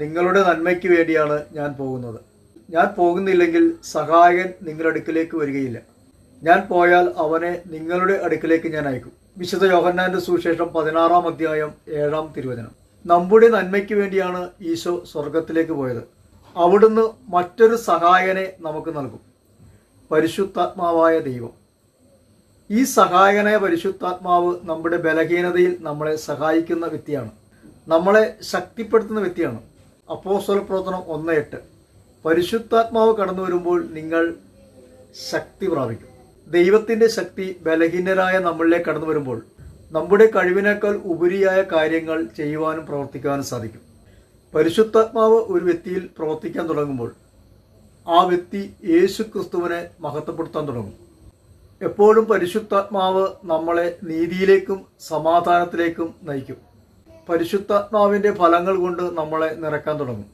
നിങ്ങളുടെ നന്മയ്ക്ക് വേണ്ടിയാണ് ഞാൻ പോകുന്നത്. ഞാൻ പോകുന്നില്ലെങ്കിൽ സഹായകൻ നിങ്ങളുടെ അടുക്കിലേക്ക് വരികയില്ല. ഞാൻ പോയാൽ അവനെ നിങ്ങളുടെ അടുക്കിലേക്ക് ഞാൻ അയക്കും. വിശുദ്ധ യോഹന്നാന്റെ സുവിശേഷം 16-ാം അധ്യായം 7-ാം തിരുവചനം. നമ്മുടെ നന്മയ്ക്ക് വേണ്ടിയാണ് ഈശോ സ്വർഗത്തിലേക്ക് പോയത്. അവിടുന്ന് മറ്റൊരു സഹായകനെ നമുക്ക് നൽകും, പരിശുദ്ധാത്മാവായ ദൈവം. ഈ സഹായകനായ പരിശുദ്ധാത്മാവ് നമ്മുടെ ബലഹീനതയിൽ നമ്മളെ സഹായിക്കുന്ന വ്യക്തിയാണ്, നമ്മളെ ശക്തിപ്പെടുത്തുന്ന വ്യക്തിയാണ്. അപ്പോസ്തല പ്രവർത്തനം 1:8. പരിശുദ്ധാത്മാവ് കടന്നു വരുമ്പോൾ നിങ്ങൾ ശക്തി പ്രാപിക്കും. ദൈവത്തിൻ്റെ ശക്തി ബലഹീനരായ നമ്മളിലേക്ക് കടന്നു വരുമ്പോൾ നമ്മുടെ കഴിവിനേക്കാൾ ഉപരിയായ കാര്യങ്ങൾ ചെയ്യുവാനും പ്രവർത്തിക്കാനും സാധിക്കും. പരിശുദ്ധാത്മാവ് ഒരു വ്യക്തിയിൽ പ്രവർത്തിക്കാൻ തുടങ്ങുമ്പോൾ ആ വ്യക്തി യേശു ക്രിസ്തുവിനെ മഹത്വപ്പെടുത്താൻ തുടങ്ങും. എപ്പോഴും പരിശുദ്ധാത്മാവ് നമ്മളെ നീതിയിലേക്കും സമാധാനത്തിലേക്കും നയിക്കും. പരിശുദ്ധാത്മാവിൻ്റെ ഫലങ്ങൾ കൊണ്ട് നമ്മളെ നിറയ്ക്കാൻ തുടങ്ങും.